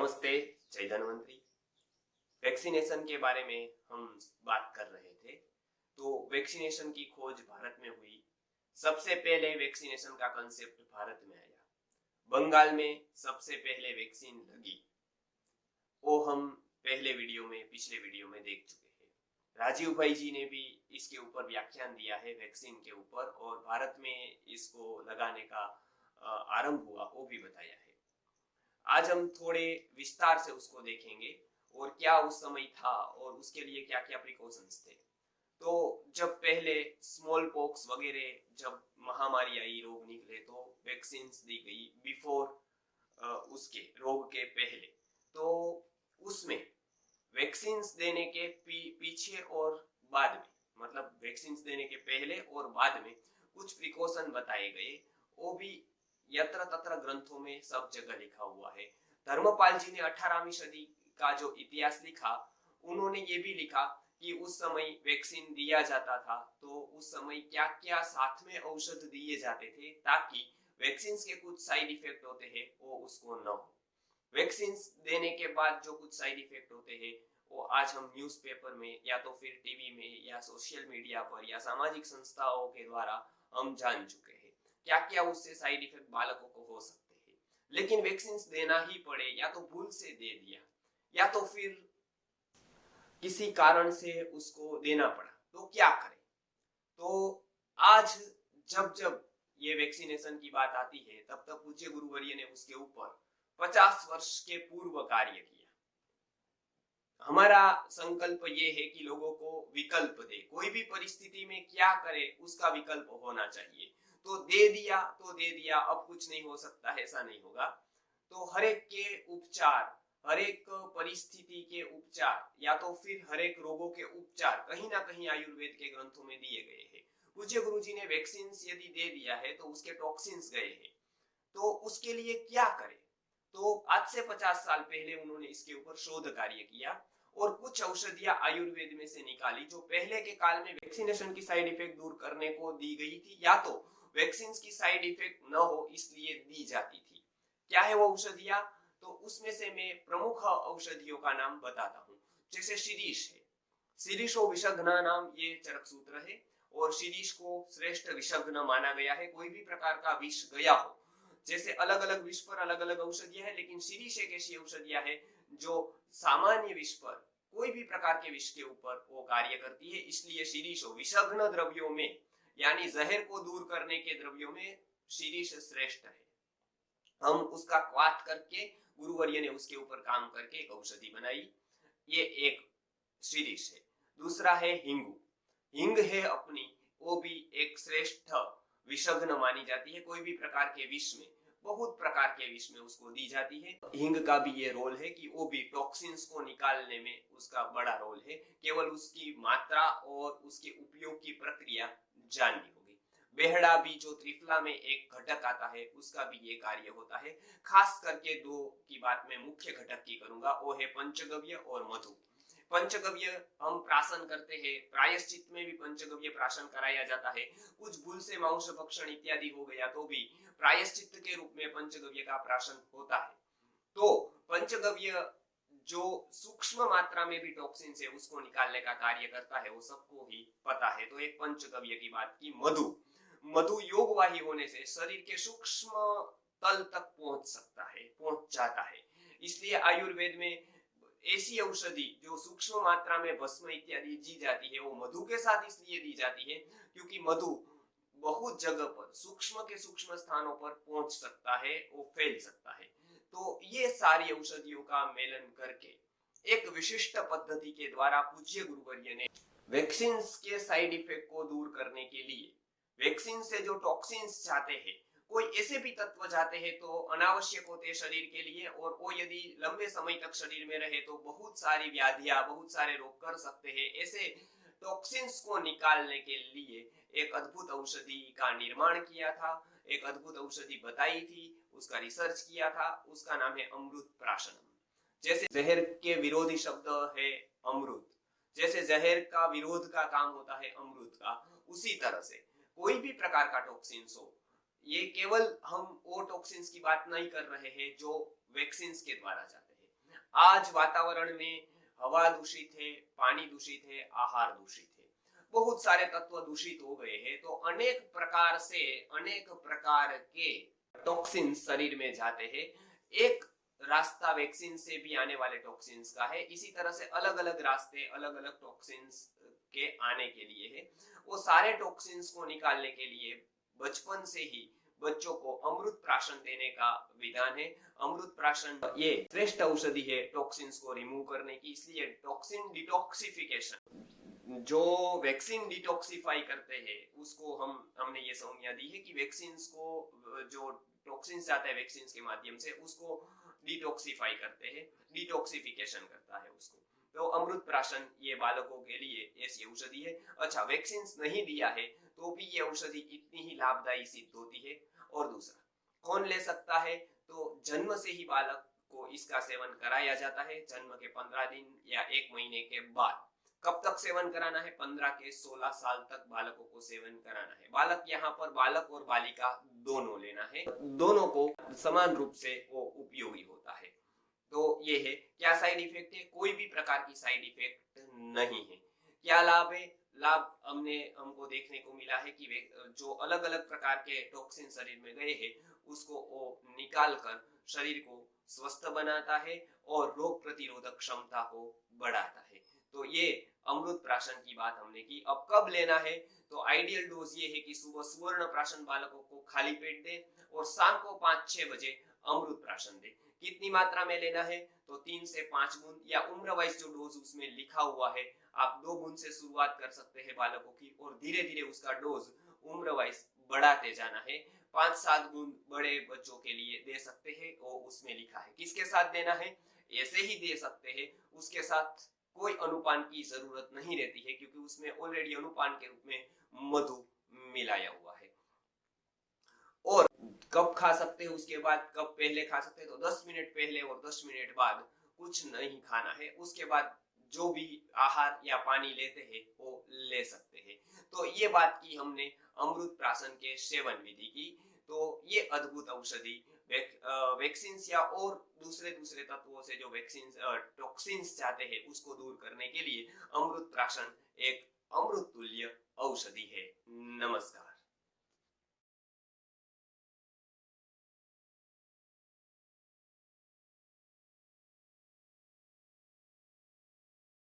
नमस्ते। जय धन्वंतरी। वैक्सीनेशन के बारे में हम बात कर रहे थे। तो वैक्सीनेशन की खोज भारत में हुई। सबसे पहले वैक्सीनेशन का कंसेप्ट भारत में आया। बंगाल में सबसे पहले वैक्सीन लगी। वो हम पिछले वीडियो में देख चुके हैं। राजीव भाई जी ने भी इसके ऊपर व्याख्यान दिया है वैक्सीन के ऊपर, और भारत में इसको लगाने का आरंभ हुआ वो भी बताया है। आज हम थोड़े विस्तार से उसको देखेंगे और क्या उस समय था और उसके लिए क्या क्या प्रिकॉशंस थे। तो जब पहले स्मॉल पॉक्स वगैरह जब महामारी आई, रोग निकले, तो वैक्सीन्स दी गई बिफोर उसके रोग के पहले। तो उसमें वैक्सीन्स देने के पीछे और बाद में, मतलब वैक्सीन्स देने के पहले और बाद में कुछ प्रिकॉशन बताए गए। वो भी यत्र तत्र ग्रंथों में सब जगह लिखा हुआ है। धर्मपाल जी ने 18वीं सदी का जो इतिहास लिखा, उन्होंने ये भी लिखा कि उस समय वैक्सीन दिया जाता था तो उस समय क्या क्या साथ में औषध दिए जाते थे ताकि वैक्सीन के कुछ साइड इफेक्ट होते हैं वो उसको न हो। वैक्सीन देने के बाद जो कुछ साइड इफेक्ट होते हैं वो आज हम न्यूज़पेपर में या तो फिर टीवी में या सोशल मीडिया पर या सामाजिक संस्थाओं के द्वारा हम जान चुके हैं क्या क्या उससे साइड इफेक्ट बालकों को हो सकते हैं। लेकिन वैक्सीन देना ही पड़े, या तो भूल से दे दिया या तो फिर किसी कारण से उसको देना पड़ा, तो क्या करें। तो आज जब जब ये वैक्सीनेशन की बात आती है तब तब पूज्य गुरुवर्य ने उसके ऊपर 50 वर्ष के पूर्व कार्य किया। हमारा संकल्प ये है कि लोगों को विकल्प दे, कोई भी परिस्थिति में क्या करे उसका विकल्प होना चाहिए। तो दे दिया तो दे दिया, अब कुछ नहीं हो सकता, ऐसा नहीं होगा। तो हर एक के उपचार, हर एक परिस्थिति के उपचार या तो फिर हर एक रोगों के उपचार कहीं ना कहीं आयुर्वेद के ग्रंथों में दिए गए हैं। पूज्य गुरुजी ने वैक्सीन यदि दे दिया है तो उसके टॉक्सिन्स गए हैं, तो उसके लिए क्या करें। तो आज से 50 साल पहले उन्होंने इसके ऊपर शोध कार्य किया और कुछ औषधियां आयुर्वेद में से निकाली जो पहले के काल में वैक्सीनेशन की साइड इफेक्ट दूर करने को दी गई थी या तो वैक्सीन की साइड इफेक्ट न हो इसलिए दी जाती थी। क्या है वो औषधियां? तो उसमें से मैं प्रमुख औषधियों का नाम बताता हूँ। जैसे शिरीष है, शिरीषो विषघ्न नाम ये चरक सूत्र है और शिरीष को श्रेष्ठ विषघ्न माना गया है। कोई भी प्रकार का विष गया हो, जैसे अलग अलग विष पर अलग अलग औषधियां है, लेकिन शिरीष एक ऐसी औषधियां है जो सामान्य विष पर, कोई भी प्रकार के विष के ऊपर वो कार्य करती है। इसलिए शिरीषो विषघ्न द्रव्यों में, यानी जहर को दूर करने के द्रव्यों में शिरीष श्रेष्ठ है। हम उसका क्वाथ करके गुरुवर्य ने उसके ऊपर काम करके एक औषधि बनाई। ये एक शिरीष है। दूसरा है हिंगू। हिंग है अपनी, वो भी एक श्रेष्ठ विषघ्न मानी जाती है। कोई भी प्रकार के विष में, बहुत प्रकार के विष में उसको दी जाती है। हिंग का भी ये रोल है कि वो भी टॉक्सिन्स को निकालने में उसका बड़ा रोल है। केवल उसकी मात्रा और उसके उपयोग की प्रक्रिया जाननी होगी। बेहड़ा भी जो त्रिफला में एक घटक आता है उसका भी ये कार्य होता है। खास करके दो की बात मैं मुख्य घटक की करूंगा, वो है पंचगव्य और मधु। पंचगव्य हम प्राशन करते हैं, प्रायश्चित में भी पंचगव्य प्राशन कराया जाता है। कुछ भूल से मांस भक्षण इत्यादि हो गया तो भी प्रायश्चित के रूप में पंचगव्य का प्राशन होता है। तो पंचगव्य जो सूक्ष्म मात्रा में भी टॉक्सिन है उसको निकालने का कार्य करता है, वो सबको ही पता है। तो एक पंचगव्य की बात की। मधु, मधु योगवाही होने से शरीर के सूक्ष्म तल तक पहुंच सकता है, पहुंच जाता है। इसलिए आयुर्वेद में ऐसी औषधि जो सूक्ष्म मात्रा में भस्म इत्यादि दी जाती है वो मधु के साथ इसलिए दी जाती है क्योंकि मधु बहुत जगह पर सूक्ष्म के सूक्ष्म स्थानों पर पहुंच सकता है, वो फैल सकता है। तो ये सारी औषधियों का मेलन करके एक विशिष्ट पद्धति के द्वारा पूज्य गुरुवर्य ने वैक्सीन के साइड इफेक्ट को दूर करने के लिए, वैक्सीन से जो टॉक्सिन्स जाते हैं, कोई ऐसे भी तत्व जाते हैं तो अनावश्यक होते हैं शरीर के लिए, और वो यदि लंबे समय तक शरीर में रहे तो बहुत सारी व्याधियां, बहुत सारे रोग कर सकते हैं। ऐसे टॉक्सिन्स को निकालने के लिए एक अद्भुत औषधि का निर्माण किया था, एक अद्भुत औषधि बताई थी, उसका रिसर्च किया था। उसका नाम है अमृत प्राशनम। जैसे जहर के विरोधी शब्द है अमृत, जैसे जहर का विरोध का काम होता है अमृत का, उसी तरह से कोई भी प्रकार का टॉक्सिन्स हो, ये केवल हम वो टॉक्सिन्स की बात नहीं कर रहे हैं जो वैक्सीन्स के द्वारा जाते हैं, आज वातावरण में हवा दूषित है, पानी दूषित है, आहार दूषित है, बहुत सारे तत्व दूषित हो गए हैं, तो अनेक प्रकार के टॉक्सिन शरीर में जाते हैं। एक रास्ता वैक्सीन से भी आने वाले टॉक्सिन्स का है, इसी तरह से अलग अलग रास्ते अलग अलग टॉक्सिन्स के आने के लिए है। वो सारे टॉक्सिन्स को निकालने के लिए बचपन से ही बच्चों को अमृत प्राशन देने का विधान है। अमृत प्राशन ये श्रेष्ठ औषधि है टॉक्सिन्स को रिमूव करने की, इसलिए टॉक्सिन डिटॉक्सिफिकेशन जो वैक्सीन डिटॉक्सिफाई करते हैं उसको हमने ये संज्ञा दी है कि वैक्सीन को जो टॉक्सिन जाता है वैक्सीन के माध्यम से उसको डिटॉक्सिफाई करते हैं, डिटॉक्सिफिकेशन करता है उसको। तो अमृत प्राशन ये बालकों के लिए ऐसी औषधि है। अच्छा, वैक्सीन नहीं दिया है तो भी ये औषधि इतनी ही लाभदायी सिद्ध होती है। और दूसरा, कौन ले सकता है? तो जन्म से ही बालक को इसका सेवन कराया जाता है, जन्म के 15 दिन या 1 महीने के बाद। कब तक सेवन कराना है? 15 के 16 साल तक बालकों को सेवन कराना है। बालक यहाँ पर बालक और बालिका दोनों लेना है, दोनों को समान रूप से वो उपयोगी होता है। तो ये है। क्या साइड इफेक्ट है? कोई भी प्रकार की साइड इफेक्ट नहीं है। क्या लाभ है? लाभ हमको देखने को मिला है कि जो अलग अलग प्रकार के टॉक्सिन शरीर में गए हैं उसको वो निकाल कर शरीर को स्वस्थ बनाता है और रोग प्रतिरोधक क्षमता को बढ़ाता है। तो ये अमृत प्राशन की बात हमने की। अब कब लेना है? तो आइडियल डोज ये है कि सुबह सुवर्ण प्राशन बालकों को खाली पेट दे और शाम को 5-6 बजे अमृत प्राशन दे। कितनी मात्रा में लेना है? तो 3 से 5 बूंद या उम्र वाइज जो डोज उसमें लिखा हुआ है, आप 2 बूंद से शुरुआत कर सकते हैं बालकों की और धीरे धीरे उसका डोज उम्र वाइज बढ़ाते जाना है। 5-7 बूंद बड़े बच्चों के लिए दे सकते हैं और उसमें लिखा है। किसके साथ देना है? ऐसे ही दे सकते हैं, उसके साथ कोई अनुपान की जरूरत नहीं रहती है क्योंकि उसमें ऑलरेडी अनुपान के रूप में मधु मिलाया हुआ है। और कब खा सकते हैं उसके बाद, कब पहले खा सकते हैं? तो 10 मिनट पहले और 10 मिनट बाद कुछ नहीं खाना है। उसके बाद जो भी आहार या पानी लेते हैं वो ले सकते हैं। तो ये बात की हमने अमृत प्राशन के सेवन विधि की। तो ये अद्भुत औषधि वैक्सीन या और दूसरे तत्वों से जो वैक्सीन टॉक्सिन्स जाते हैं उसको दूर करने के लिए अमृत प्राशन एक अमृत तुल्य औषधि है। नमस्कार।